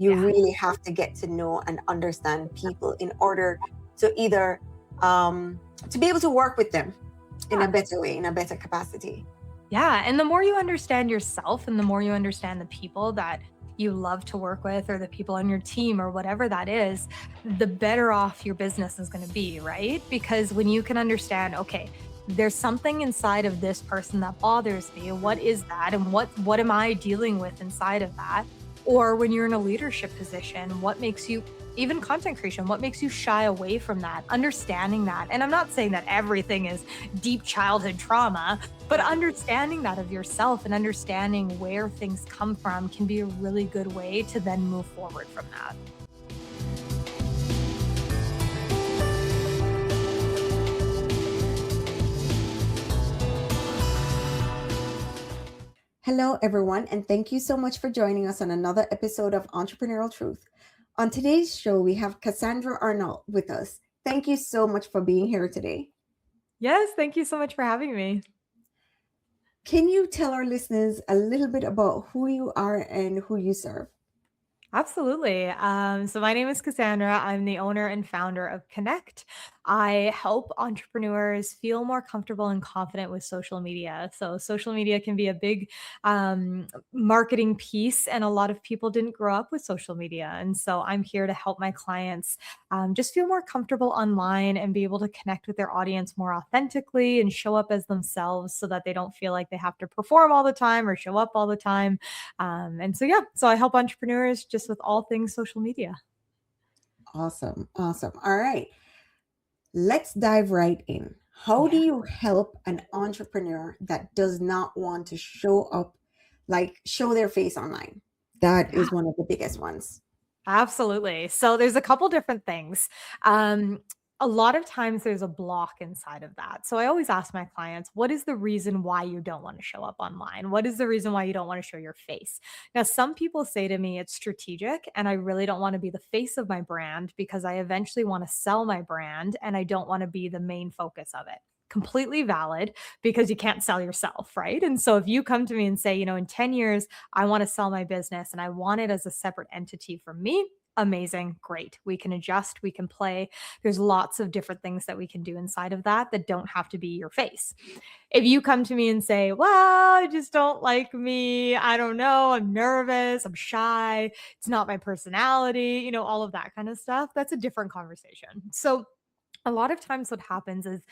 You really have to get to know and understand people in order to either to be able to work with them in a better way, in a better capacity. Yeah. And the more you understand yourself and the more you understand the people that you love to work with or the people on your team or whatever that is, the better off your business is going to be, right? Because when you can understand, okay, there's something inside of this person that bothers me. What is that? And what am I dealing with inside of that? Or when you're in a leadership position, what makes you even content creation, what makes you shy away from that? Understanding that. And I'm not saying that everything is deep childhood trauma, but understanding that of yourself and understanding where things come from can be a really good way to then move forward from that. Hello, everyone, and thank you so much for joining us on another episode of Entrepreneurial Truth. On today's show, we have Kassandra Arsenault with us. Thank you so much for being here today. Yes, thank you so much for having me. Can you tell our listeners a little bit about who you are and who you serve? Absolutely. So my name is Cassandra. I'm the owner and founder of Connect. I help entrepreneurs feel more comfortable and confident with social media. So social media can be a big marketing piece, and a lot of people didn't grow up with social media. And so I'm here to help my clients just feel more comfortable online and be able to connect with their audience more authentically and show up as themselves so that they don't feel like they have to perform all the time or show up all the time. So I help entrepreneurs just with all things social media. Awesome. Awesome. All right. Let's dive right in. How do Yeah. you help an entrepreneur that does not want to show up, like show their face online? That Yeah. is one of the biggest ones. Absolutely. So there's a couple different things. Um, a lot of times there's a block inside of that. So I always ask my clients, what is the reason why you don't want to show up online? What is the reason why you don't want to show your face? Now, some people say to me it's strategic, and I really don't want to be the face of my brand because I eventually want to sell my brand and I don't want to be the main focus of it. Completely valid because you can't sell yourself, right? And so if you come to me and say, in 10 years, I want to sell my business and I want it as a separate entity from me. Amazing. Great. We can adjust, we can play. There's lots of different things that we can do inside of that that don't have to be your face. If you come to me and say, well, I just don't like me, I don't know, I'm nervous, I'm shy, it's not my personality, all of that kind of stuff, that's a different conversation. So a lot of times what happens is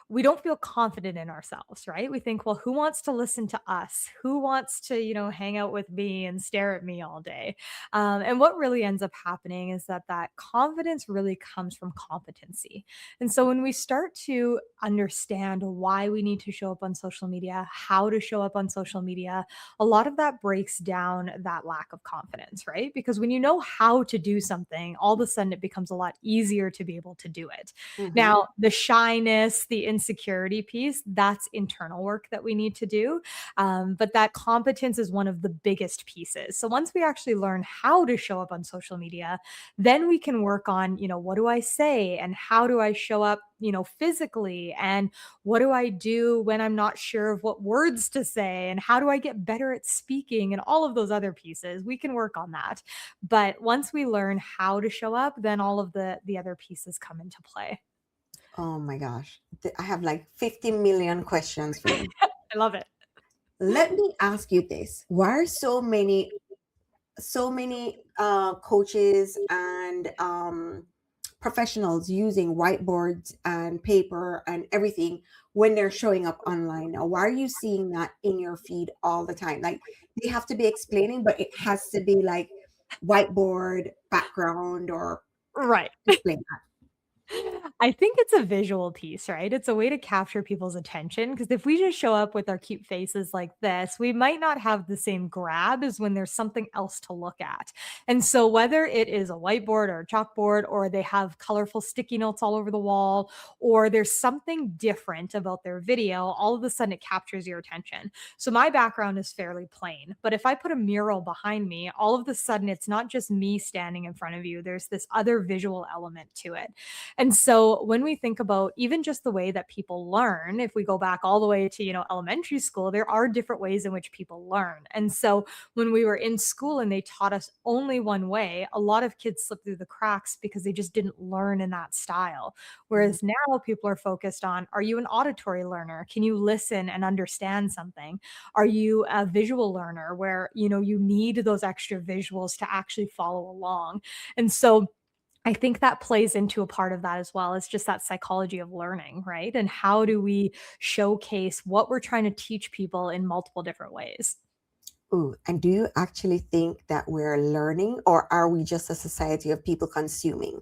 we don't feel confident in ourselves, right? We think, well, who wants to listen to us? Who wants to, hang out with me and stare at me all day? And what really ends up happening is that confidence really comes from competency. And so when we start to understand why we need to show up on social media, how to show up on social media, a lot of that breaks down that lack of confidence, right? Because when you know how to do something, all of a sudden it becomes a lot easier to be able to do it. Mhm. Now, the shyness, the insecurity piece, that's internal work that we need to do. But that competence is one of the biggest pieces. So once we actually learn how to show up on social media, then we can work on, what do I say and how do I show up, physically, and what do I do when I'm not sure of what words to say and how do I get better at speaking and all of those other pieces. We can work on that. But once we learn how to show up, then all of the other pieces come into play. Oh my gosh. I have like 50 million questions for you. I love it. Let me ask you this. Why are so many coaches and professionals using whiteboards and paper and everything when they're showing up online? Now, why are you seeing that in your feed all the time? Like they have to be explaining, but it has to be like whiteboard background or Right. explain I think it's a visual piece, right? It's a way to capture people's attention because if we just show up with our cute faces like this, we might not have the same grab as when there's something else to look at. And so, whether it is a whiteboard or a chalkboard, or they have colorful sticky notes all over the wall, or there's something different about their video, all of a sudden it captures your attention. So, my background is fairly plain, but if I put a mural behind me, all of a sudden it's not just me standing in front of you, there's this other visual element to it. And so when we think about even just the way that people learn, if we go back all the way to, elementary school, there are different ways in which people learn. And so when we were in school and they taught us only one way, a lot of kids slipped through the cracks because they just didn't learn in that style. Mhm. Whereas now people are focused on, are you an auditory learner? Can you listen and understand something? Are you a visual learner where, you need those extra visuals to actually follow along? And so I think that plays into a part of that as well. It's just that psychology of learning, right? And how do we showcase what we're trying to teach people in multiple different ways? Ooh, and do you actually think that we're learning, or are we just a society of people consuming?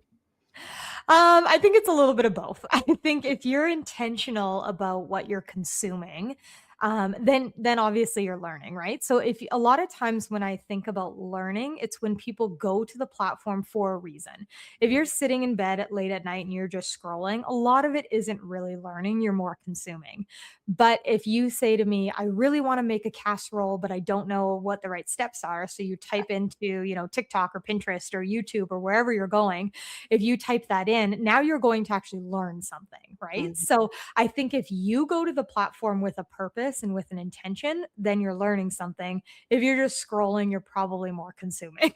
I think it's a little bit of both. I think if you're intentional about what you're consuming, then obviously you're learning, right? So if a lot of times when I think about learning, it's when people go to the platform for a reason. If you're sitting in bed at late at night and you're just scrolling, a lot of it isn't really learning, you're more consuming. But if you say to me, I really want to make a casserole, but I don't know what the right steps are, so you type into, TikTok or Pinterest or YouTube or wherever you're going, if you type that in, now you're going to actually learn something, right? Mhm. So I think if you go to the platform with a purpose and with an intention, then you're learning something. If you're just scrolling, you're probably more consuming.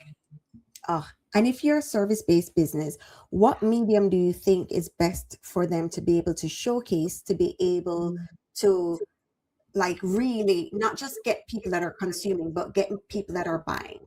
Oh, and if you're a service-based business, what medium do you think is best for them to be able to showcase, to be able to like really not just get people that are consuming, but get people that are buying?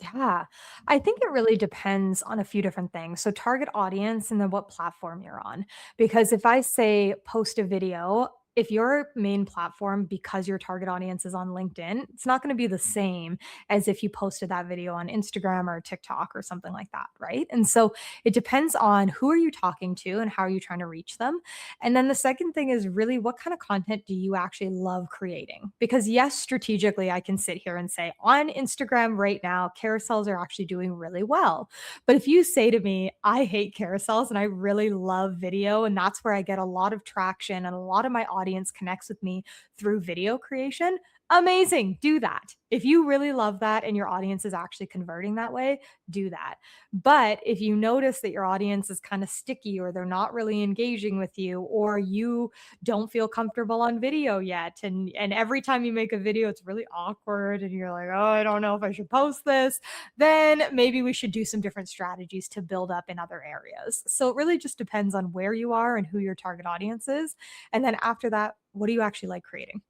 Yeah, I think it really depends on a few different things. So, target audience and then what platform you're on. Because if I say post a video, if your main platform, because your target audience is on LinkedIn, it's not going to be the same as if you posted that video on Instagram or TikTok or something like that, right? And so it depends on who are you talking to and how are you trying to reach them. And then the second thing is really what kind of content do you actually love creating? Because, yes, strategically, I can sit here and say on Instagram right now, carousels are actually doing really well. But if you say to me, I hate carousels and I really love video, and that's where I get a lot of traction and a lot of my audience connects with me through video creation, amazing, do that. If you really love that and your audience is actually converting that way, do that. But if you notice that your audience is kind of sticky or they're not really engaging with you, or you don't feel comfortable on video yet, and every time you make a video it's really awkward and you're like, oh, I don't know if I should post this, then maybe we should do some different strategies to build up in other areas. So it really just depends on where you are and who your target audience is, and then after that, what do you actually like creating?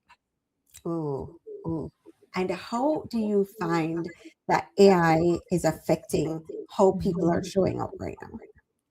Oh, oh. And how do you find that AI is affecting how people are showing up right now?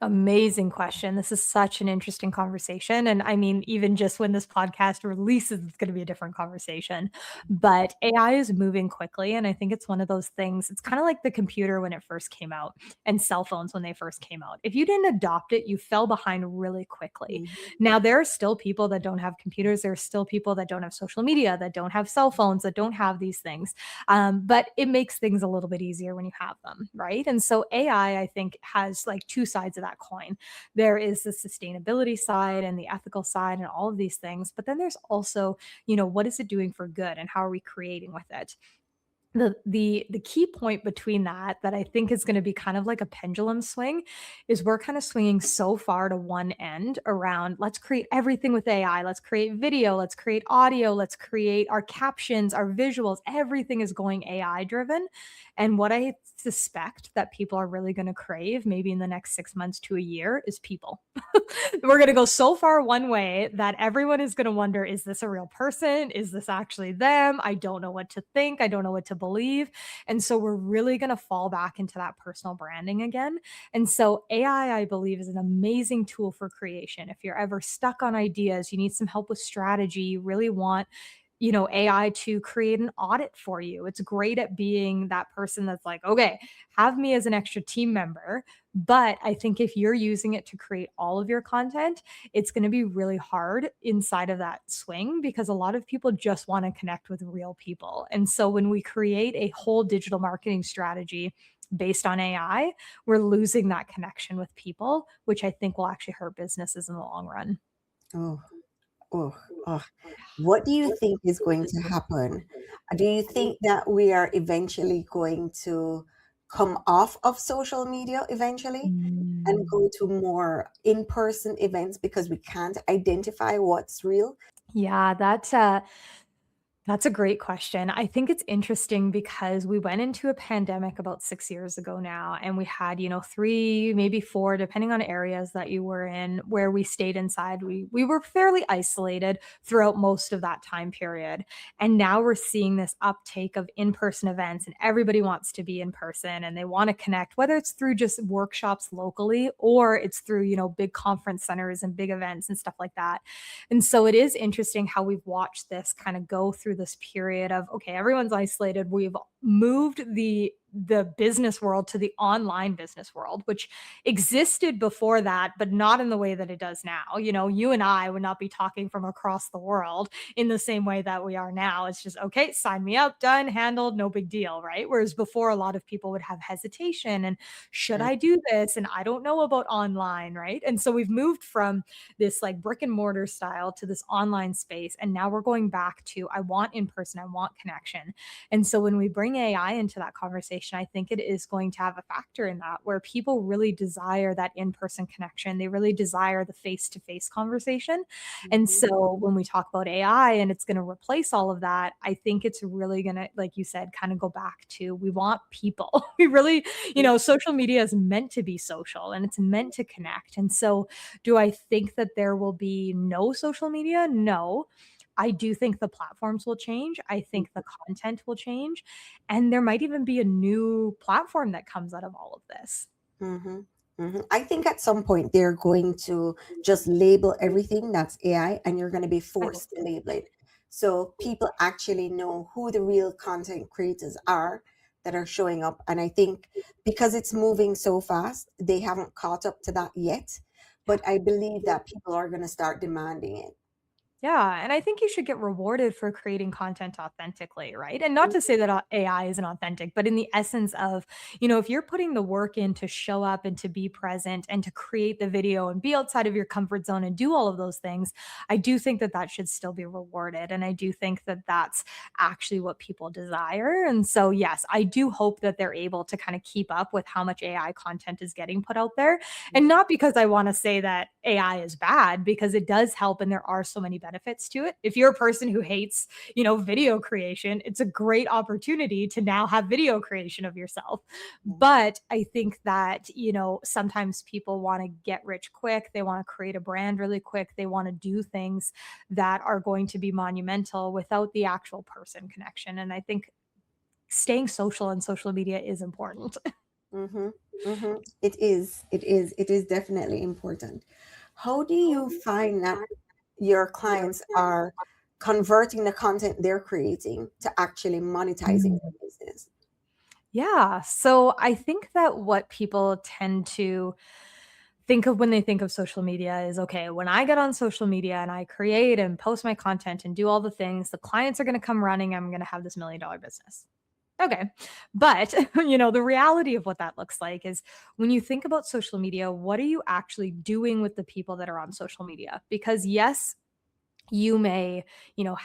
Amazing question. This is such an interesting conversation. And I mean, even just when this podcast releases, it's going to be a different conversation. But AI is moving quickly. And I think it's one of those things, it's kind of like the computer when it first came out and cell phones when they first came out. If you didn't adopt it, you fell behind really quickly. Mhm. Now, there are still people that don't have computers. There are still people that don't have social media, that don't have cell phones, that don't have these things. But it makes things a little bit easier when you have them, right? And so AI, I think, has like two sides of that coin. There is the sustainability side and the ethical side and all of these things. But then there's also, what is it doing for good and how are we creating with it? The key point between that I think is going to be kind of like a pendulum swing is we're kind of swinging so far to one end around let's create everything with AI, let's create video, let's create audio, let's create our captions, our visuals, everything is going AI driven. And what I suspect that people are really going to crave maybe in the next 6 months to a year is people. We're going to go so far one way that everyone is going to wonder, is this a real person? Is this actually them? I don't know what to think. I don't know what to believe. And so we're really going to fall back into that personal branding again. And so I believe, is an amazing tool for creation. If you're ever stuck on ideas, you need some help with strategy, you really want AI to create an audit for you. It's great at being that person that's like, okay, have me as an extra team member. But I think if you're using it to create all of your content, it's going to be really hard inside of that swing because a lot of people just want to connect with real people. And so when we create a whole digital marketing strategy based on AI, we're losing that connection with people, which I think will actually hurt businesses in the long run. Oh, oh, oh. What do you think is going to happen? Do you think that we are eventually going to come off of social media eventually? and Mm. go to more in-person events because we can't identify what's real? Yeah, that's a great question. I think it's interesting because we went into a pandemic about 6 years ago now, and we had, 3, maybe 4, depending on areas that you were in, where we stayed inside. We were fairly isolated throughout most of that time period. And now we're seeing this uptake of in-person events, and everybody wants to be in person and they want to connect, whether it's through just workshops locally or it's through, big conference centers and big events and stuff like that. And so it is interesting how we've watched this kind of go through this period of, okay, everyone's isolated. We've moved the business world to the online business world, which existed before that, but not in the way that it does now. You and I would not be talking from across the world in the same way that we are now. It's just, okay, sign me up, done, handled, no big deal, right? Whereas before, a lot of people would have hesitation and should Mm, I do this? And I don't know about online, right? And so we've moved from this like brick and mortar style to this online space. And now we're going back to I want in person, I want connection. And so when we bring AI into that conversation, I think it is going to have a factor in that where people really desire that in person connection. They really desire the face to face conversation. And mhm, so when we talk about AI and it's going to replace all of that, I think it's really going to, like you said, kind of go back to we want people. We really, mhm, social media is meant to be social and it's meant to connect. And so do I think that there will be no social media? No. I do think the platforms will change. I think the content will change. And there might even be a new platform that comes out of all of this. mhm, mhm. I think at some point they're going to just label everything that's AI and you're going to be I hope forced to so. label it. So people actually know who the real content creators are that are showing up. And I think because it's moving so fast, they haven't caught up to that yet. But I believe that people are going to start demanding it. Yeah, and I think you should get rewarded for creating content authentically, right? And not to say that AI isn't authentic, but in the essence of, if you're putting the work in to show up and to be present and to create the video and be outside of your comfort zone and do all of those things, I do think that that should still be rewarded. And I do think that that's actually what people desire. And so, yes, I do hope that they're able to kind of keep up with how much AI content is getting put out there. And not because I want to say that AI is bad, because it does help and there are so many benefits to it. If you're a person who hates, video creation, it's a great opportunity to now have video creation of yourself. Mhm, But I think that, sometimes people want to get rich quick. They want to create a brand really quick. They want to do things that are going to be monumental without the actual person connection. And I think staying social on social media is important. mhm, mhm. It is. It is. It is definitely important. How do you find that your clients are converting the content they're creating to actually monetizing their business? Yeah. So I think that what people tend to think of when they think of social media is okay, when I get on social media and I create and post my content and do all the things, the clients are going to come running. I'm going to have this $1 million business. Okay. But, the reality of what that looks like is when you think about social media, what are you actually doing with the people that are on social media? Because, yes, you may,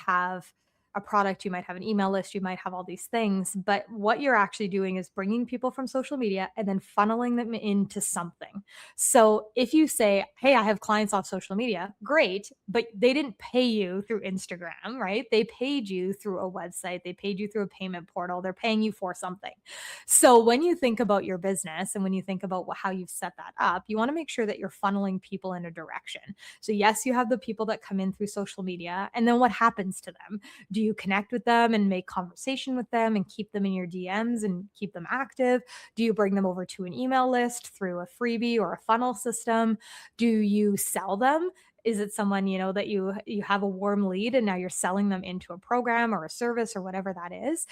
have a product, you might have an email list, you might have all these things, but what you're actually doing is bringing people from social media and then funneling them into something. So if you say, "Hey, I have clients off social media," great, but they didn't pay you through Instagram, right? They paid you through a website, they paid you through a payment portal, they're paying you for something. So when you think about your business and when you think about how you've set that up, you want to make sure that you're funneling people in a direction. So, yes, you have the people that come in through social media. And then what happens to them? Do you connect with them and make conversation with them and keep them in your DMs and keep them active? Do you bring them over to an email list through a freebie or a funnel system? Do you sell them? Is it someone, that you have a warm lead and now you're selling them into a program or a service or whatever that is?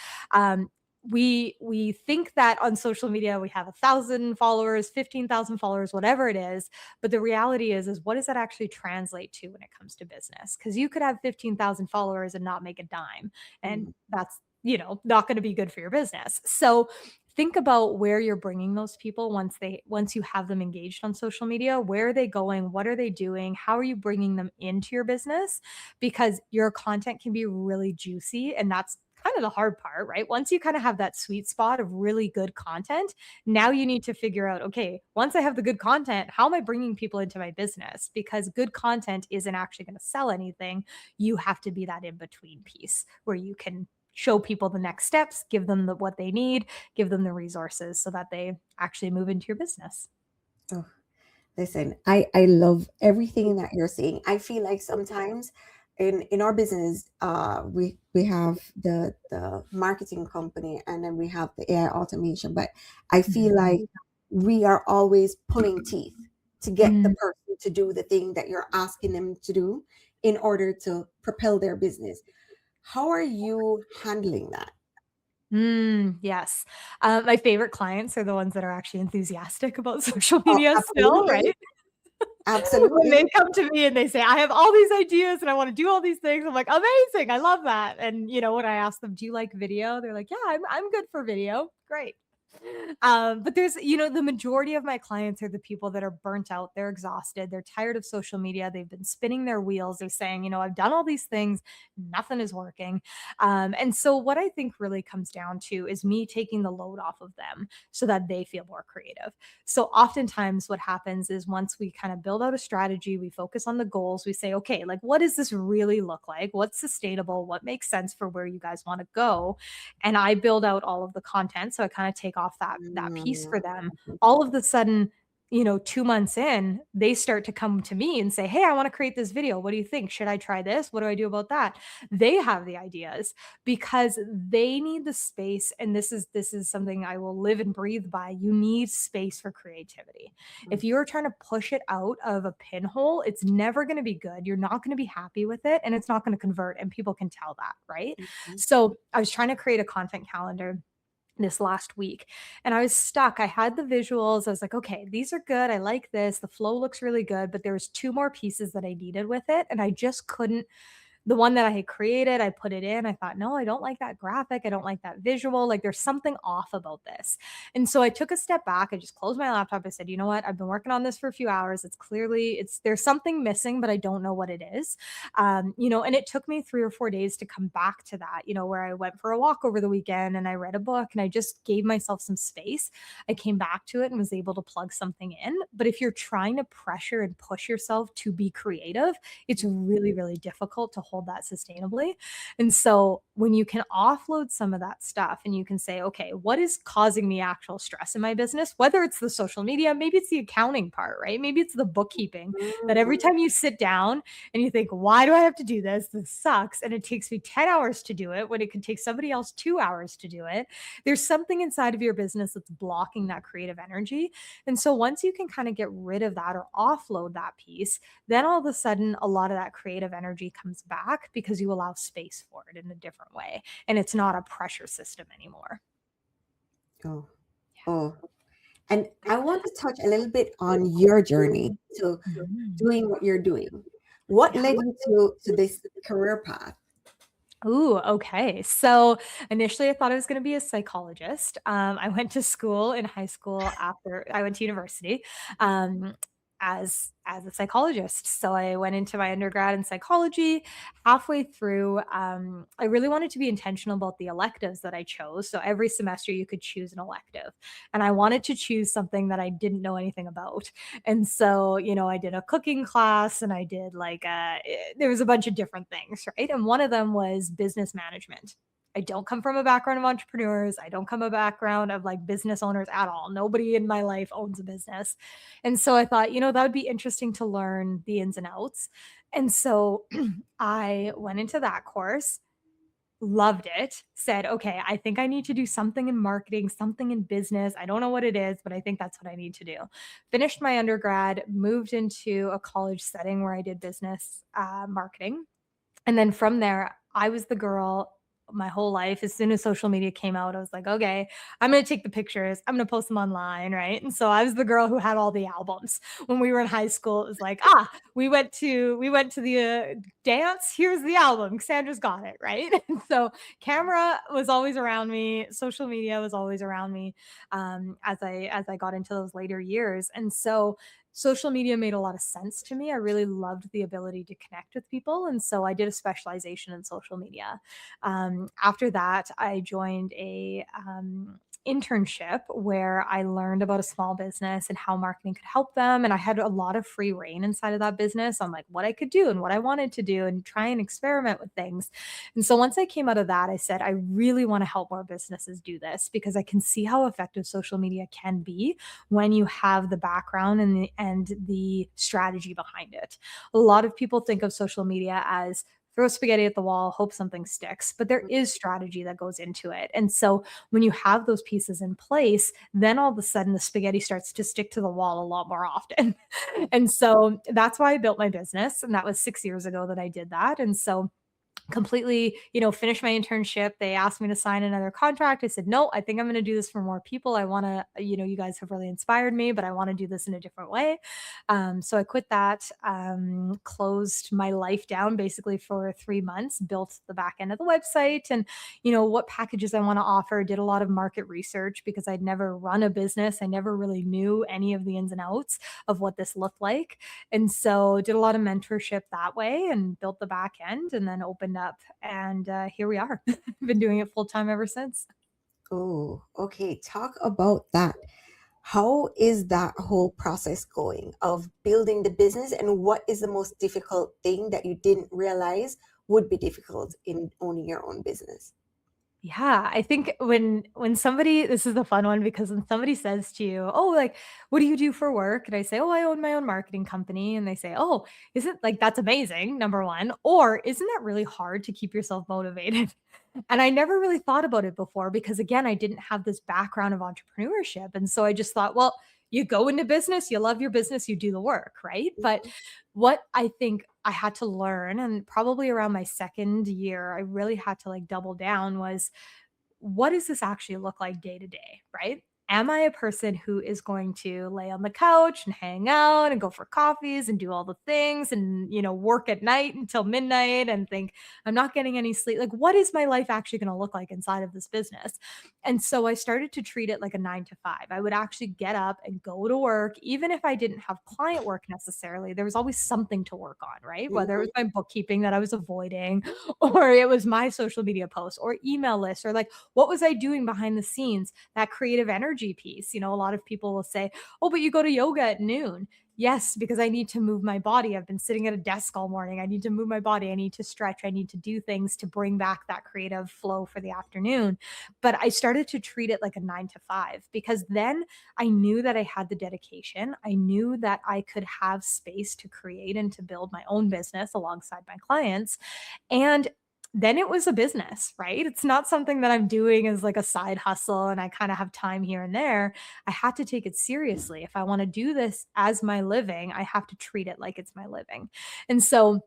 We think that on social media we have 1,000 followers, 15,000 followers, whatever it is, but the reality is what does that actually translate to when it comes to business? Because you could have 15,000 followers and not make a dime, and Mhm, that's not going to be good for your business. So think about where you're bringing those people once you have them engaged on social media. Where are they going? What are they doing? How are you bringing them into your business? Because your content can be really juicy, and that's kind of the hard part, right? Once you kind of have that sweet spot of really good content, now you need to figure out, okay, once I have the good content, how am I bringing people into my business? Because good content isn't actually going to sell anything. You have to be that in between piece where you can show people the next steps, give them what they need, give them the resources so that they actually move into your business. Oh, listen, I love everything that you're saying. I feel like sometimes in our business, we have the marketing company, and then we have the AI automation. But I feel Mhm. like we are always pulling teeth to get the Mm, person to do the thing that you're asking them to do in order to propel their business. How are you handling that? yes. My favorite clients are the ones that are actually enthusiastic about social Oh, media still, absolutely. right? When Absolutely. they come to me and they say, "I have all these ideas and I wanna do all these things," I'm like, "Amazing, I love that." And, when I ask them, "Do you like video?" They're like, "Yeah, I'm good for video." Great. But there's, the majority of my clients are the people that are burnt out, they're exhausted, they're tired of social media, they've been spinning their wheels, they're saying, "I've done all these things, nothing is working." And so what I think really comes down to is me taking the load off of them so that they feel more creative. So oftentimes what happens is once we kind of build out a strategy, we focus on the goals, we say, okay, like what does this really look like? What's sustainable? What makes sense for where you guys want to go? And I build out all of the content. So I kind of take off that piece Mm, for them. All of the sudden, 2 months in, they start to come to me and say, "Hey, I want to create this video. What do you think? Should I try this? What do I do about that?" They have the ideas because they need the space, and this is something I will live and breathe by. You need space for creativity. mm, If you're trying to push it out of a pinhole, it's never going to be good. You're not going to be happy with it, and it's not going to convert, and people can tell that, right? mhm, So I was trying to create a content calendar this last week and I was stuck. I had the visuals. I was like, okay, these are good. I like this. The flow looks really good, but there was two more pieces that I needed with it and I just couldn't. The one that I had created, I put it in. I thought, no, I don't like that graphic. I don't like that visual. Like there's something off about this. And so I took a step back. I just closed my laptop. I said, you know what? I've been working on this for a few hours. There's something missing, but I don't know what it is. And it took me 3 or 4 days to come back to that, where I went for a walk over the weekend and I read a book and I just gave myself some space. I came back to it and was able to plug something in. But if you're trying to pressure and push yourself to be creative, it's really, really difficult to hold that sustainably. And so when you can offload some of that stuff and you can say, okay, what is causing me actual stress in my business? Whether it's the social media, maybe it's the accounting part, right? Maybe it's the bookkeeping that every mhm, time you sit down and you think, why do I have to do this? This sucks. And it takes me 10 hours to do it when it can take somebody else 2 hours to do it. There's something inside of your business that's blocking that creative energy. And so once you can kind of get rid of that or offload that piece, then all of a sudden a lot of that creative energy comes back because you allow space for it in a different way and it's not a pressure system anymore. oh, oh. And I want to touch a little bit on your journey to Mhm. doing what you're doing. What Yeah. led you to this career path? Ooh, okay. So initially, I thought I was going to be a psychologist. I went to school in high school after I went to university um, as a psychologist. So I went into my undergrad in psychology. Halfway through, I really wanted to be intentional about the electives that I chose. So every semester, you could choose an elective, and I wanted to choose something that I didn't know anything about. And so, I did a cooking class and I did there was a bunch of different things, right? And one of them was business management. I don't come from a background of entrepreneurs. I don't come a background of like business owners at all. Nobody in my life owns a business. And so I thought, that would be interesting to learn the ins and outs. And so I went into that course, loved it, said, okay, I think I need to do something in marketing, something in business. I don't know what it is, but I think that's what I need to do. Finished my undergrad, moved into a college setting where I did business marketing. And then from there, I was the girl my whole life. As soon as social media came out, I was like, okay, I'm going to take the pictures. I'm going to post them online. Right. And so I was the girl who had all the albums when we were in high school. It was like, we went to the dance. Here's the album. Cassandra's got it. Right. And so camera was always around me. Social media was always around me as I got into those later years. And so social media made a lot of sense to me. I really loved the ability to connect with people. And so I did a specialization in social media. After that, I joined a internship where I learned about a small business and how marketing could help them. And I had a lot of free reign inside of that business on like what I could do and what I wanted to do and try and experiment with things. And so once I came out of that, I said, I really want to help more businesses do this because I can see how effective social media can be when you have the background and the strategy behind it. A lot of people think of social media as throw spaghetti at the wall, hope something sticks. But there is strategy that goes into it. And so when you have those pieces in place, then all of a sudden the spaghetti starts to stick to the wall a lot more often. And so that's why I built my business. And that was 6 years ago that I did that. And so completely, finished my internship. They asked me to sign another contract. I said, no, I think I'm going to do this for more people. I want to, you guys have really inspired me, but I want to do this in a different way. So I quit that, closed my life down basically for 3 months, built the back end of the website and, what packages I want to offer, did a lot of market research because I'd never run a business. I never really knew any of the ins and outs of what this looked like. And so did a lot of mentorship that way and built the back end and then opened up. And here we are. Been doing it full time ever since. Oh, okay. Talk about that. How is that whole process going of building the business, and what is the most difficult thing that you didn't realize would be difficult in owning your own business? Yeah, I think when somebody this is the fun one because when somebody says to you, "Oh, like, what do you do for work?" And I say, "Oh, I own my own marketing company." And they say, "Oh, isn't like that's amazing, number 1, or isn't that really hard to keep yourself motivated?" And I never really thought about it before because again, I didn't have this background of entrepreneurship. And so I just thought, well, you go into business, you love your business, you do the work, right? But what I think I had to learn, and probably around my second year, I really had to like double down was what does this actually look like day to day, right? Am I a person who is going to lay on the couch and hang out and go for coffees and do all the things and, work at night until midnight and think I'm not getting any sleep? Like, what is my life actually going to look like inside of this business? And so I started to treat it like a 9 to 5. I would actually get up and go to work, even if I didn't have client work necessarily. There was always something to work on, right? Whether it Mhm. was my bookkeeping that I was avoiding, or it was my social media posts or email lists, or like what was I doing behind the scenes? That creative energy piece. A lot of people will say, oh, but you go to yoga at noon. Yes, because I need to move my body. I've been sitting at a desk all morning. I need to move my body. I need to stretch. I need to do things to bring back that creative flow for the afternoon. But I started to treat it like a 9 to 5 because then I knew that I had the dedication. I knew that I could have space to create and to build my own business alongside my clients. And then it was a business, right? It's not something that I'm doing as like a side hustle and I kind of have time here and there. I had to take it seriously. If I want to do this as my living, I have to treat it like it's my living. And so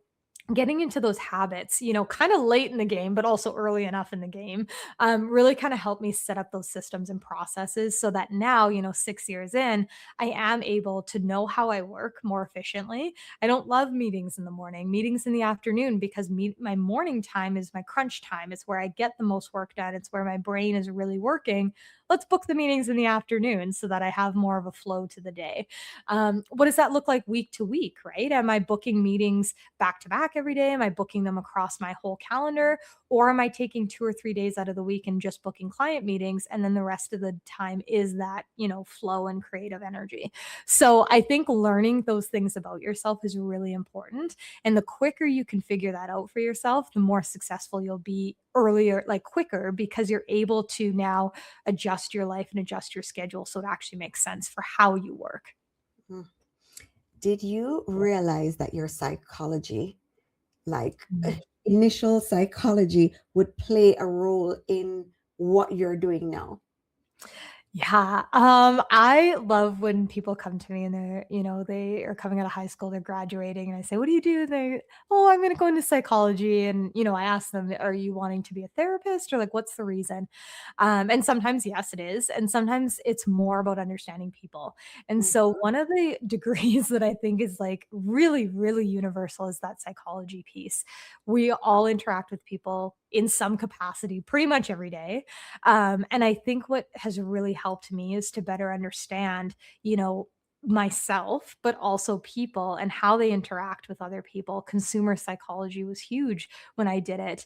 getting into those habits, kind of late in the game, but also early enough in the game, really kind of helped me set up those systems and processes so that now, 6 years in, I am able to know how I work more efficiently. I don't love meetings in the morning, meetings in the afternoon, because my morning time is my crunch time. It's where I get the most work done. It's where my brain is really working. Let's book the meetings in the afternoon so that I have more of a flow to the day. What does that look like week to week, right? Am I booking meetings back to back every day? Am I booking them across my whole calendar? Or am I taking 2 or 3 days out of the week and just booking client meetings? And then the rest of the time is that, flow and creative energy. So I think learning those things about yourself is really important. And the quicker you can figure that out for yourself, the more successful you'll be earlier, like quicker, because you're able to now adjust your life and adjust your schedule so it actually makes sense for how you work. Mhm. Did you realize that your psychology, like initial psychology, would play a role in what you're doing now? Yeah, I love when people come to me and they are coming out of high school, they're graduating, and I say, "What do you do?" They, "Oh, I'm gonna go into psychology." And, I ask them, "Are you wanting to be a therapist or like what's the reason?" And sometimes, yes, it is. And sometimes it's more about understanding people. And Mm, so one of the degrees that I think is like really, really universal is that psychology piece. We all interact with people in some capacity pretty much every day. And I think what has really helped me is to better understand, you know, myself, but also people and how they interact with other people. Consumer psychology was huge when I did it.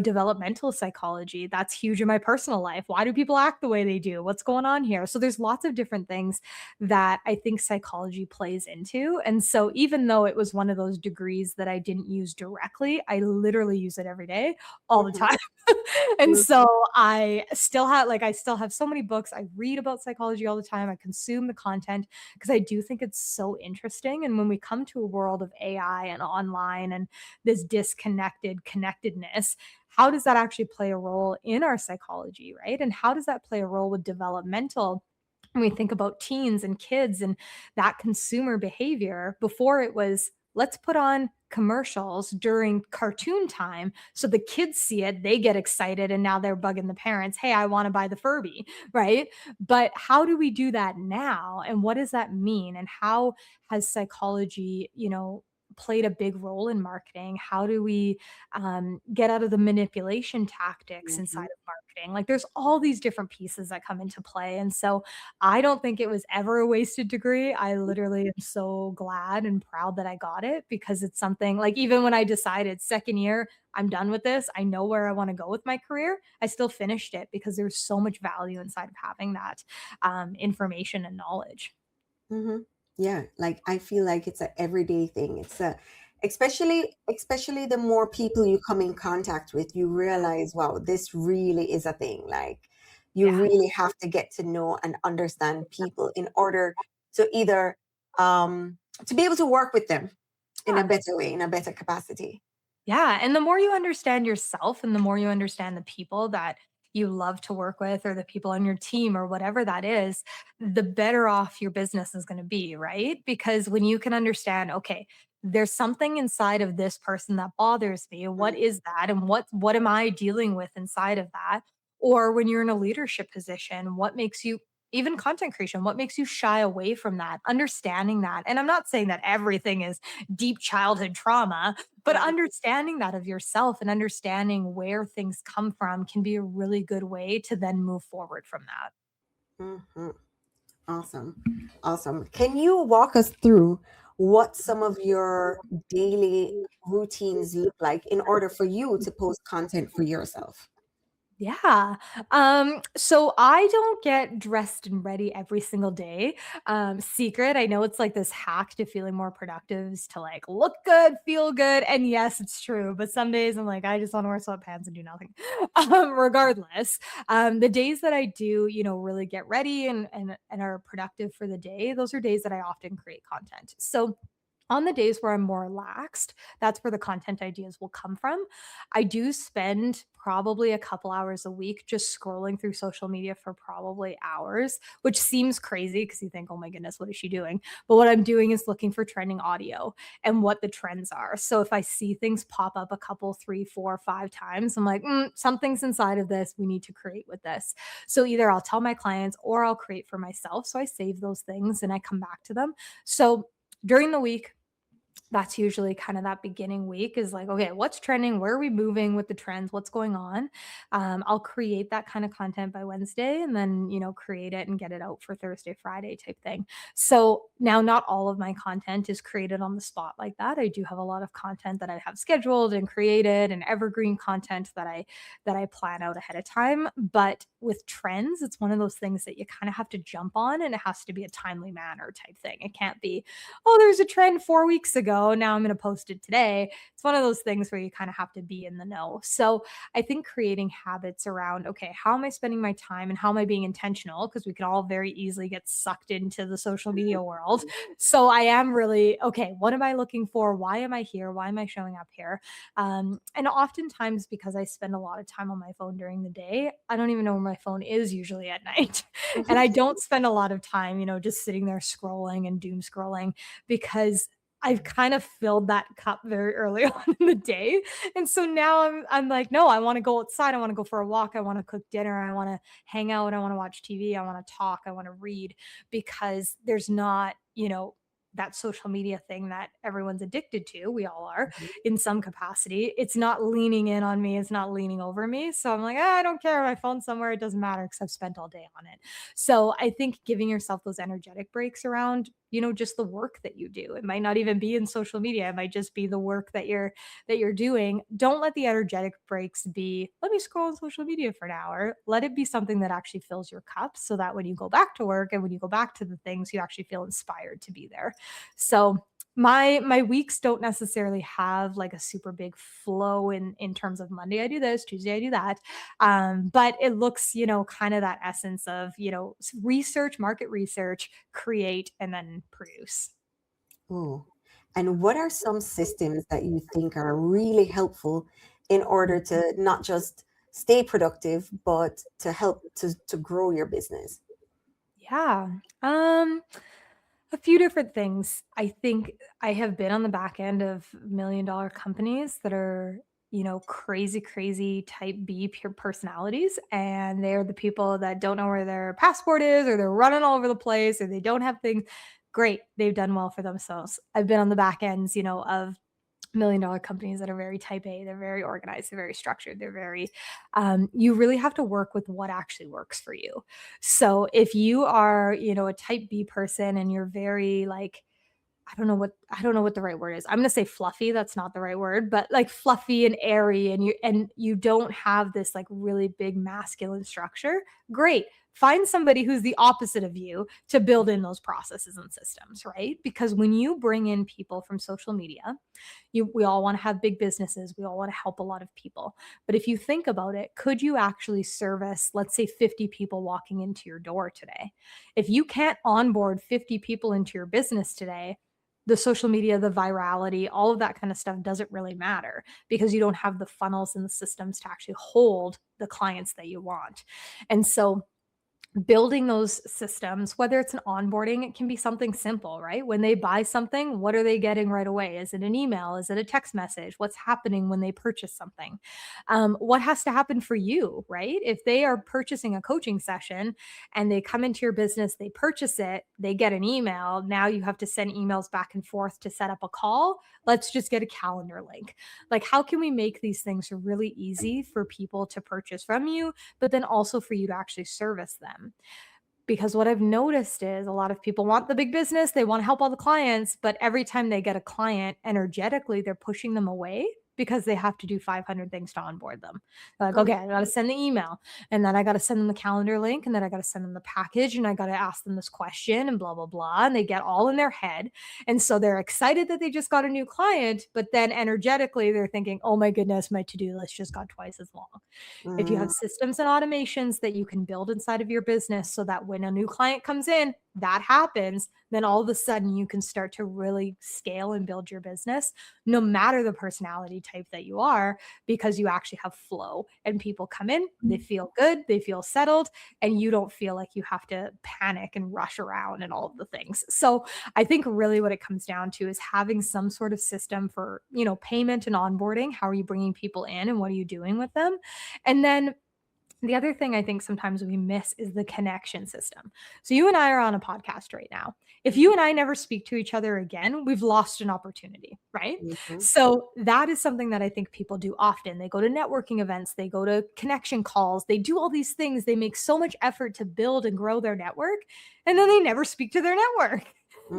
Developmental psychology, that's huge in my personal life. Why do people act the way they do? What's going on here? So there's lots of different things that I think psychology plays into. And so even though it was one of those degrees that I didn't use directly, I literally use it every day, all the Mhm, time. And mhm, so I still have so many books. I read about psychology all the time. I consume the content because I do think it's so interesting. And when we come to a world of AI and online and this disconnected connectedness, how does that actually play a role in our psychology, right? And how does that play a role with developmental? When we think about teens and kids and that consumer behavior, before it was, let's put on commercials during cartoon time so the kids see it, they get excited, and now they're bugging the parents, hey, I want to buy the Furby, right? But how do we do that now? And what does that mean? And how has psychology, played a big role in marketing? How do we get out of the manipulation tactics inside mhm, of marketing? Like there's all these different pieces that come into play. And so I don't think it was ever a wasted degree. I literally am so glad and proud that I got it because it's something like even when I decided second year, I'm done with this. I know where I want to go with my career. I still finished it because there's so much value inside of having that information and knowledge. mhm. Yeah, like I feel like it's a everyday thing. It's a especially the more people you come in contact with, you realize, wow, this really is a thing. Like you Yeah. really have to get to know and understand people in order to either to be able to work with them in a Yeah. better way, in a better capacity. Yeah, and the more you understand yourself and the more you understand the people that you love to work with or the people on your team or whatever that is, the better off your business is going to be, right? Because when you can understand, okay, there's something inside of this person that bothers me. What Mm, is that? And what am I dealing with inside of that? Or when you're in a leadership position, what makes you even content creation, what makes you shy away from that? Understanding that. And I'm not saying that everything is deep childhood trauma, but mhm, understanding that of yourself and understanding where things come from can be a really good way to then move forward from that. mhm. Awesome. Awesome. Can you walk us through what some of your daily routines look like in order for you to post content for yourself? Yeah. So I don't get dressed and ready every single day. Secret. I know it's like this hack to feeling more productive is to like look good, feel good. And yes, it's true. But some days I'm like, I just want to wear sweatpants and do nothing. Regardless. The days that I do, really get ready and are productive for the day, those are days that I often create content. So on the days where I'm more relaxed, that's where the content ideas will come from. I do spend probably a couple hours a week just scrolling through social media for probably hours, which seems crazy because you think, oh my goodness, what is she doing? But what I'm doing is looking for trending audio and what the trends are. So if I see things pop up a couple, three, four, five times, I'm like, something's inside of this. We need to create with this. So either I'll tell my clients or I'll create for myself. So I save those things and I come back to them. So during the week, that's usually kind of that beginning week is like, okay, what's trending? Where are we moving with the trends? What's going on? I'll create that kind of content by Wednesday and then, create it and get it out for Thursday, Friday type thing. So now not all of my content is created on the spot like that. I do have a lot of content that I have scheduled and created and evergreen content that I plan out ahead of time. But with trends, it's one of those things that you kind of have to jump on and it has to be a timely manner type thing. It can't be, oh, there's a trend 4 weeks ago. Now I'm going to post it today. It's one of those things where you kind of have to be in the know. So I think creating habits around, okay, how am I spending my time and how am I being intentional? Because we can all very easily get sucked into the social media world. So I am really, okay, what am I looking for? Why am I here? Why am I showing up here? And oftentimes, because I spend a lot of time on my phone during the day, I don't even know where my phone is usually at night. And I don't spend a lot of time, just sitting there scrolling and doom scrolling because I've kind of filled that cup very early on in the day. And so now I'm like, no, I want to go outside. I want to go for a walk. I want to cook dinner. I want to hang out. I want to watch TV. I want to talk. I want to read because there's not, that social media thing that everyone's addicted to, we all are Mhm. in some capacity, it's not leaning in on me, it's not leaning over me. So I'm like, I don't care, my phone's somewhere, it doesn't matter because I've spent all day on it. So I think giving yourself those energetic breaks around, just the work that you do. It might not even be in social media, it might just be the work that you're doing. Don't let the energetic breaks be, let me scroll on social media for an hour. Let it be something that actually fills your cup so that when you go back to work and when you go back to the things, you actually feel inspired to be there. So my weeks don't necessarily have like a super big flow in terms of Monday I do this, Tuesday I do that. But it looks, kind of that essence of, research, market research, create, and then produce. Ooh. And what are some systems that you think are really helpful in order to not just stay productive, but to help to grow your business? Yeah. A few different things. I think I have been on the back end of $1 million companies that are, crazy, crazy type B pure personalities. And they're the people that don't know where their passport is, or they're running all over the place, or they don't have things. Great. They've done well for themselves. I've been on the back ends, of $1 million companies that are very type A. They're very organized. They're very structured. They're very, you really have to work with what actually works for you. So if you are, a type B person and you're very like, I don't know what the right word is. I'm gonna say fluffy. That's not the right word, but like fluffy and airy, and you don't have this like really big masculine structure. Great. Find somebody who's the opposite of you to build in those processes and systems, right? Because when you bring in people from social media, we all want to have big businesses, we all want to help a lot of people, but if you think about it, could you actually service, let's say, 50 people walking into your door today? If you can't onboard 50 people into your business today, the social media, the virality, all of that kind of stuff doesn't really matter because you don't have the funnels and the systems to actually hold the clients that you want. And so building those systems, whether it's an onboarding, it can be something simple, right? When they buy something, what are they getting right away? Is it an email? Is it a text message? What's happening when they purchase something? What has to happen for you, right? If they are purchasing a coaching session and they come into your business, they purchase it, they get an email. Now you have to send emails back and forth to set up a call. Let's just get a calendar link. Like, how can we make these things really easy for people to purchase from you, but then also for you to actually service them? Because what I've noticed is a lot of people want the big business, they want to help all the clients, but every time they get a client, energetically, they're pushing them away because they have to do 500 things to onboard them. They're like, Oh, okay, I got to send the email, and then I got to send them the calendar link, and then I got to send them the package, and I got to ask them this question, and blah, blah, blah. And they get all in their head. And so they're excited that they just got a new client, but then energetically, they're thinking, oh my goodness, my to do list just got twice as long. If you mm, have systems and automations that you can build inside of your business so that when a new client comes in, that happens, then all of a sudden you can start to really scale and build your business, no matter the personality type that you are, because you actually have flow and people come in, they feel good, they feel settled, and you don't feel like you have to panic and rush around and all of the things. So I think really what it comes down to is having some sort of system for, payment and onboarding. How are you bringing people in and what are you doing with them? And then the other thing I think sometimes we miss is the connection system. So you and I are on a podcast right now. If you mhm, and I never speak to each other again, we've lost an opportunity, right? mhm, So that is something that I think people do often. They go to networking events, they go to connection calls, they do all these things. They make so much effort to build and grow their network, and then they never speak to their network.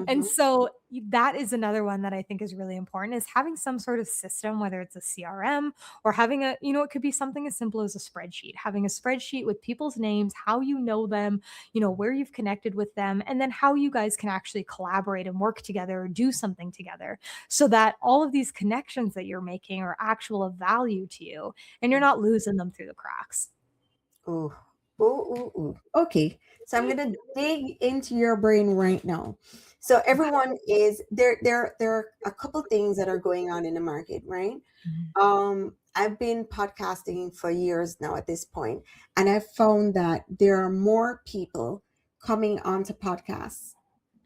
And mhm, so that is another one that I think is really important, is having some sort of system, whether it's a CRM or having it could be something as simple as a spreadsheet, having a spreadsheet with people's names, how you know them, where you've connected with them, and then how you guys can actually collaborate and work together or do something together so that all of these connections that you're making are actual of value to you and you're mm. not losing them through the cracks. Ooh, ooh, ooh, ooh. Okay, so I'm gonna dig into your brain right now. So everyone is there. There are a couple things that are going on in the market, right? Mhm. I've been podcasting for years now at this point, and I've found that there are more people coming onto podcasts,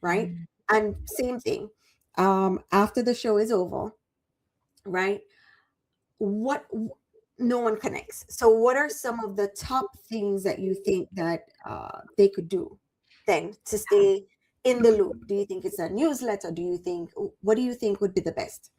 right? Mhm. And same thing. After the show is over, right? what No one connects. So what are some of the top things that you think that they could do then to stay in the loop? Do you think it's a newsletter? What do you think would be the best?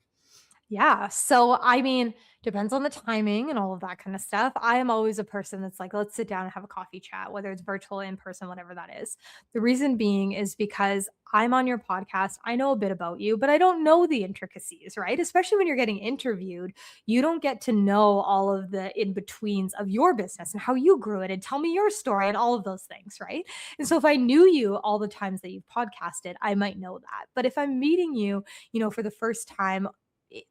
Yeah. So, I mean, depends on the timing and all of that kind of stuff. I am always a person that's like, let's sit down and have a coffee chat, whether it's virtual, in person, whatever that is. The reason being is because I'm on your podcast. I know a bit about you, but I don't know the intricacies, right? Especially when you're getting interviewed, you don't get to know all of the in betweens of your business and how you grew it and tell me your story and all of those things, right? And so, if I knew you all the times that you've podcasted, I might know that. But if I'm meeting you, for the first time,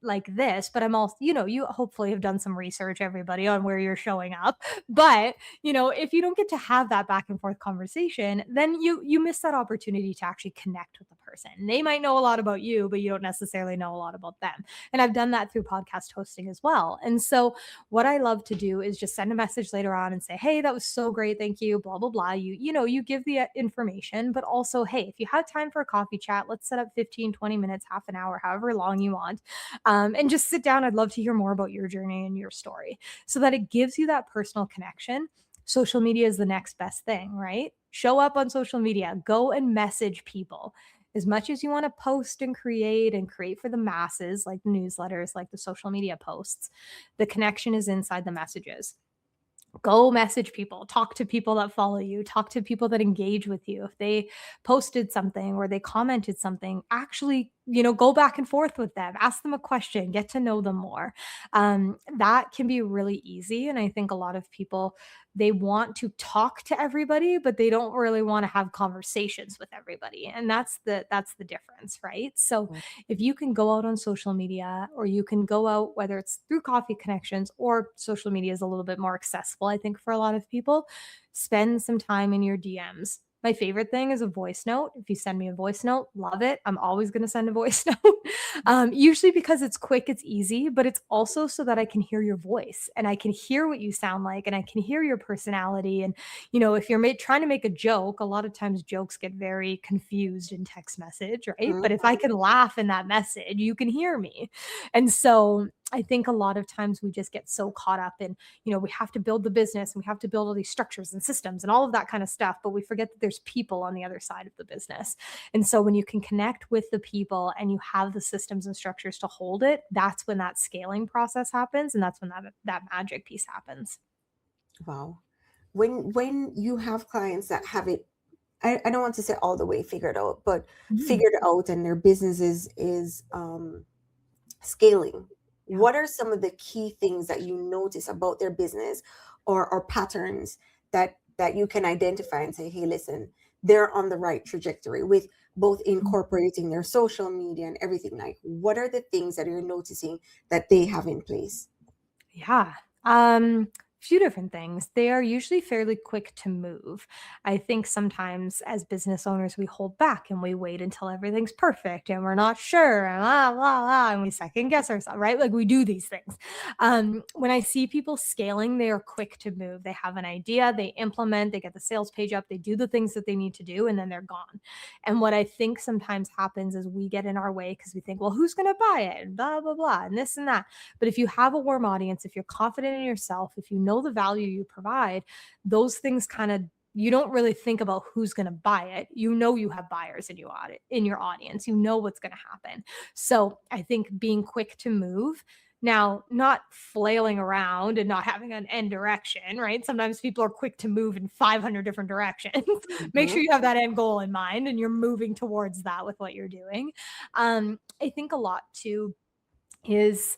like this, but I'm also, you hopefully have done some research, everybody, on where you're showing up. But, if you don't get to have that back and forth conversation, then you miss that opportunity to actually connect with the person. They might know a lot about you, but you don't necessarily know a lot about them. And I've done that through podcast hosting as well. And so what I love to do is just send a message later on and say, hey, that was so great. Thank you. Blah, blah, blah. You give the information, but also, hey, if you have time for a coffee chat, let's set up 15, 20 minutes, half an hour, however long you want, and just sit down. I'd love to hear more about your journey and your story so that it gives you that personal connection. Social media is the next best thing, right? Show up on social media, go and message people. As much as you want to post and create for the masses, like the newsletters, like the social media posts, the connection is inside the messages. Go message people, talk to people that follow you, talk to people that engage with you. If they posted something or they commented something, actually, go back and forth with them, ask them a question, get to know them more. That can be really easy. And I think a lot of people, they want to talk to everybody, but they don't really want to have conversations with everybody. And that's the difference, right? So if you can go out on social media, or you can go out, whether it's through coffee connections, or social media is a little bit more accessible, I think, for a lot of people, spend some time in your DMs. My favorite thing is a voice note. If you send me a voice note, love it. I'm always going to send a voice note. Usually because it's quick, it's easy, but it's also so that I can hear your voice and I can hear what you sound like and I can hear your personality. And, if you're trying to make a joke, a lot of times jokes get very confused in text message, right? But if I can laugh in that message, you can hear me. And so I think a lot of times we just get so caught up in, we have to build the business and we have to build all these structures and systems and all of that kind of stuff, but we forget that there's people on the other side of the business. And so when you can connect with the people and you have the systems and structures to hold it, that's when that scaling process happens. And that's when that magic piece happens. Wow. When you have clients that have it, I don't want to say all the way figured out, but Mhm. figured out, and their business is scaling, Yeah. what are some of the key things that you notice about their business, or patterns that you can identify and say, hey, listen, they're on the right trajectory with both incorporating their social media and everything? Like, what are the things that you're noticing that they have in place? Yeah. Few different things. They are usually fairly quick to move. I think sometimes as business owners, we hold back and we wait until everything's perfect and we're not sure and blah, blah, blah, and we second guess ourselves, right? Like we do these things. When I see people scaling, they are quick to move. They have an idea, they implement, they get the sales page up, they do the things that they need to do, and then they're gone. And what I think sometimes happens is we get in our way because we think, well, who's going to buy it? And blah, blah, blah, and this and that. But if you have a warm audience, if you're confident in yourself, if you know the value you provide, those things kind of, you don't really think about who's going to buy it. You have buyers in your audience. You know what's going to happen. So I think being quick to move. Now, not flailing around and not having an end direction, right? Sometimes people are quick to move in 500 different directions. Make Mhm. sure you have that end goal in mind and you're moving towards that with what you're doing. I think a lot too is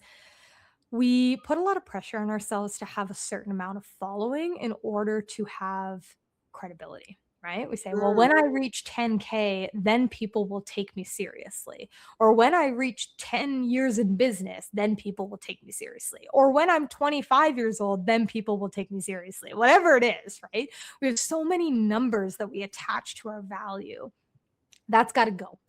we put a lot of pressure on ourselves to have a certain amount of following in order to have credibility, right? We say, well, Mm. when I reach 10K, then people will take me seriously. Or when I reach 10 years in business, then people will take me seriously. Or when I'm 25 years old, then people will take me seriously. Whatever it is, right? We have so many numbers that we attach to our value. That's got to go.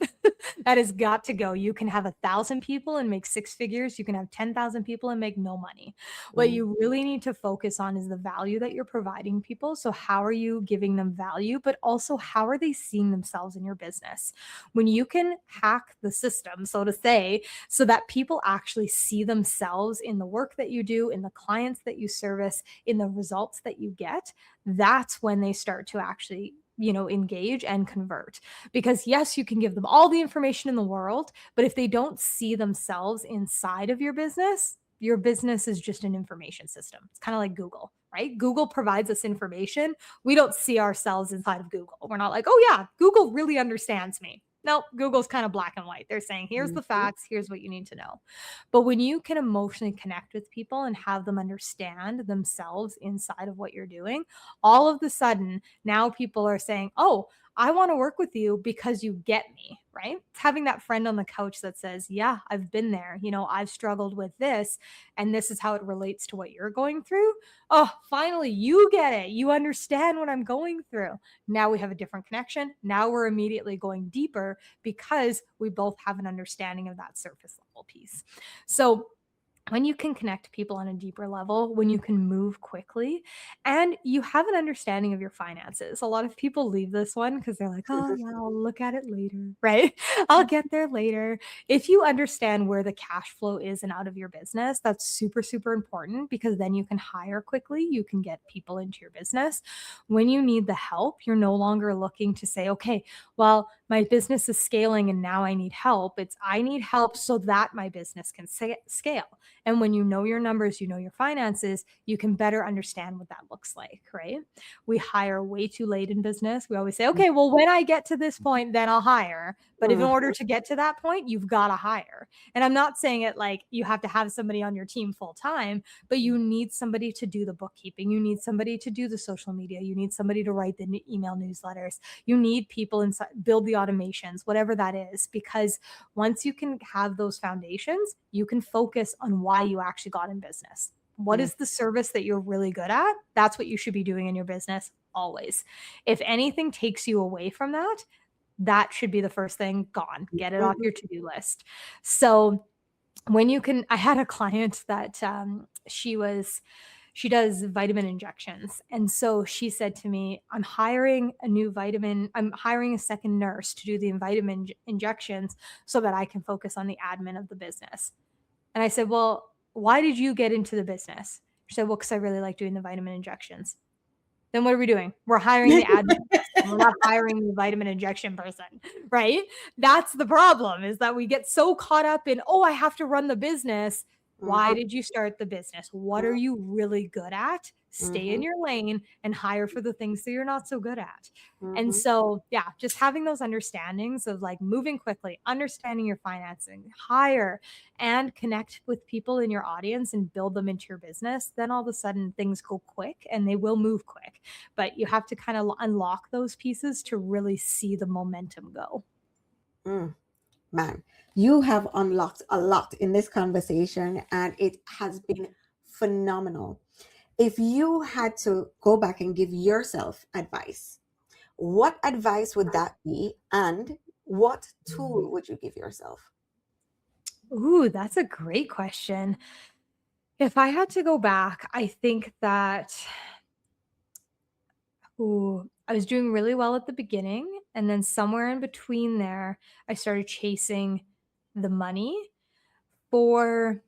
That has got to go. You can have 1,000 people and make six figures. You can have 10,000 people and make no money. What Mm. you really need to focus on is the value that you're providing people. So, how are you giving them value, but also how are they seeing themselves in your business? When you can hack the system, so to say, so that people actually see themselves in the work that you do, in the clients that you service, in the results that you get, that's when they start to actually engage and convert. Because yes, you can give them all the information in the world, but if they don't see themselves inside of your business is just an information system. It's kind of like Google, right? Google provides us information. We don't see ourselves inside of Google. We're not like, oh yeah, Google really understands me. No, Google's kind of black and white. They're saying, here's the Mhm. facts, here's what you need to know. But when you can emotionally connect with people and have them understand themselves inside of what you're doing, all of the sudden, now people are saying, oh, I want to work with you because you get me, right? It's having that friend on the couch that says, yeah, I've been there. I've struggled with this, and this is how it relates to what you're going through. Oh, finally, you get it. You understand what I'm going through. Now we have a different connection. Now we're immediately going deeper because we both have an understanding of that surface level piece. So, when you can connect people on a deeper level, when you can move quickly, and you have an understanding of your finances. A lot of people leave this one because they're like, oh, yeah, I'll look at it later, right? I'll get there later. If you understand where the cash flow is and out of your business, that's super, super important because then you can hire quickly. You can get people into your business. When you need the help, you're no longer looking to say, okay, well, my business is scaling and now I need help. It's I need help so that my business can scale. And when you know your numbers, you know your finances, you can better understand what that looks like, right? We hire way too late in business. We always say, okay, well, when I get to this point, then I'll hire. But if in order Mhm. to get to that point, you've got to hire. And I'm not saying it like you have to have somebody on your team full time, but you need somebody to do the bookkeeping. You need somebody to do the social media. You need somebody to write the email newsletters. You need people inside, build the automations, whatever that is, because once you can have those foundations, you can focus on why you actually got in business. What Mhm. is the service that you're really good at? That's what you should be doing in your business always. If anything takes you away from that, that should be the first thing gone. Get it off Mhm. your to-do list. So when you can, I had a client that she does vitamin injections. And so she said to me, I'm hiring a second nurse to do the vitamin injections so that I can focus on the admin of the business. And I said, well, why did you get into the business? She said, well, because I really like doing the vitamin injections. Then what are we doing? We're hiring the admin person. We're not hiring the vitamin injection person, right? That's the problem is that we get so caught up in, oh, I have to run the business. Why Mhm. did you start the business? What are you really good at? Stay in Mhm. your lane and hire for the things that you're not so good at. And Mhm. so, yeah, just having those understandings of like moving quickly, understanding your financing, hire and connect with people in your audience and build them into your business, then all of a sudden things go quick and they will move quick. But you have to kind of unlock those pieces to really see the momentum go. Mm. Man, you have unlocked a lot in this conversation, and it has been phenomenal. If you had to go back and give yourself advice, what advice would that be? And what tool would you give yourself? Ooh, that's a great question. If I had to go back, I think that I was doing really well at the beginning, and then somewhere in between there, I started chasing the money for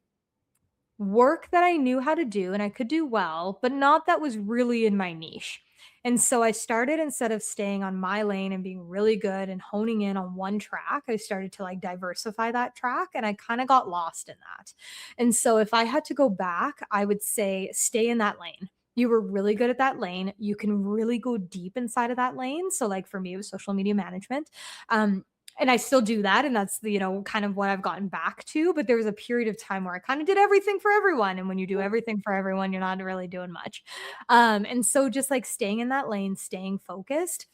work that I knew how to do and I could do well, but not that was really in my niche. And so I started, instead of staying on my lane and being really good and honing in on one track, I started to like diversify that track and I kind of got lost in that. And so if I had to go back, I would say stay in that lane. You were really good at that lane. You can really go deep inside of that lane. So, like for me, it was social media management. Um, and I still do that. And that's the, kind of what I've gotten back to. But there was a period of time where I kind of did everything for everyone. And when you do everything for everyone, you're not really doing much. And so just like staying in that lane, staying focused,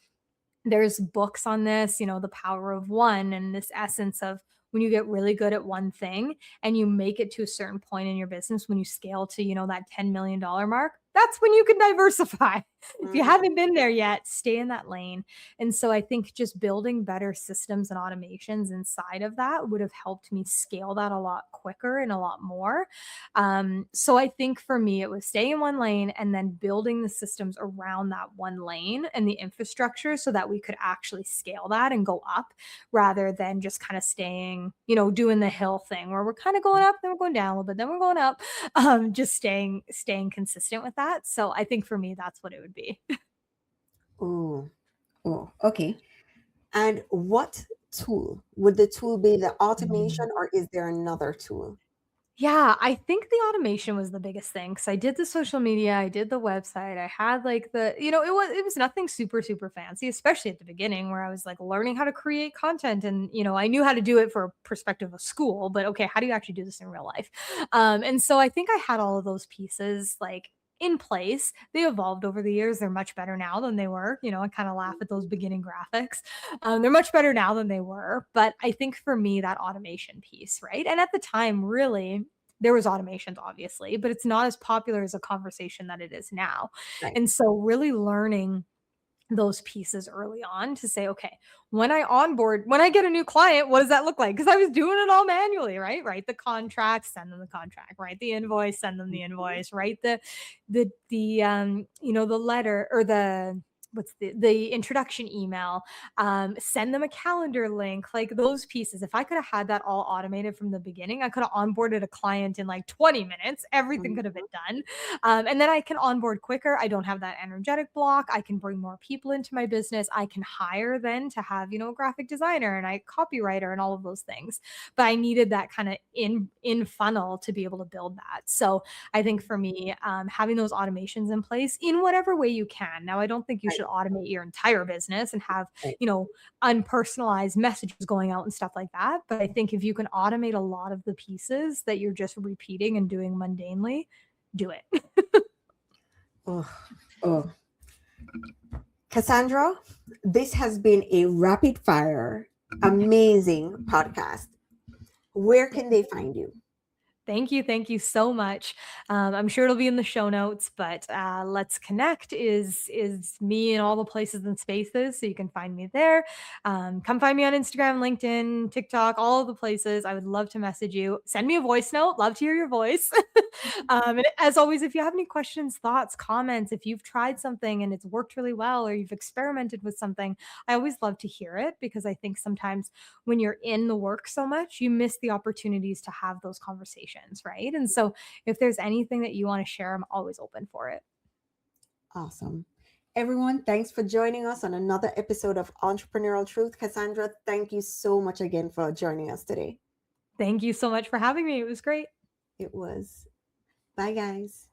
there's books on this, the power of one and this essence of when you get really good at one thing and you make it to a certain point in your business, when you scale to, that $10 million mark, that's when you can diversify. If you Mhm. haven't been there yet, stay in that lane. And so I think just building better systems and automations inside of that would have helped me scale that a lot quicker and a lot more. So I think for me, it was staying in one lane and then building the systems around that one lane and the infrastructure so that we could actually scale that and go up rather than just kind of staying, doing the hill thing where we're kind of going up, then we're going down a little bit, then we're going up. Just staying consistent with that. So I think for me, that's what it would be. Ooh, Oh, okay. And what tool? Would the tool be the automation or is there another tool? Yeah, I think the automation was the biggest thing because I did the social media, I did the website, I had like it was nothing super, super fancy, especially at the beginning where I was like learning how to create content and I knew how to do it for a perspective of school, but okay, how do you actually do this in real life? And so I think I had all of those pieces like in place. They evolved over the years. They're much better now than they were. I kind of laugh at those beginning graphics. They're much better now than they were. But I think for me, that automation piece, right? And at the time, really, there was automations obviously, but it's not as popular as a conversation that it is now. Right. And so really learning those pieces early on to say, okay, when I get a new client, what does that look like? Because I was doing it all manually, right? Write the contract, send them the contract, write the invoice, send them the Mhm. invoice, write the letter or the introduction email, send them a calendar link, like those pieces. If I could have had that all automated from the beginning, I could have onboarded a client in like 20 minutes. Everything could have been Mhm. done. And then I can onboard quicker. I don't have that energetic block. I can bring more people into my business. I can hire then to have, a graphic designer and I copywriter and all of those things. But I needed that kind of in funnel to be able to build that. So I think for me, having those automations in place in whatever way you can. Now, I don't think you Right. should automate your entire business and have, Right. unpersonalized messages going out and stuff like that. But I think if you can automate a lot of the pieces that you're just repeating and doing mundanely, do it. Oh, oh. Cassandra, this has been a rapid fire, amazing podcast. Where can they find you? Thank you. Thank you so much. I'm sure it'll be in the show notes, but Let's Connect is me in all the places and spaces, so you can find me there. Come find me on Instagram, LinkedIn, TikTok, all of the places. I would love to message you. Send me a voice note. Love to hear your voice. And as always, if you have any questions, thoughts, comments, if you've tried something and it's worked really well, or you've experimented with something, I always love to hear it because I think sometimes when you're in the work so much, you miss the opportunities to have those conversations, right? And so if there's anything that you want to share, I'm always open for it. Awesome. Everyone, thanks for joining us on another episode of Entrepreneurial Truth. Cassandra, thank you so much again for joining us today. Thank you so much for having me. It was great. It was. Bye, guys.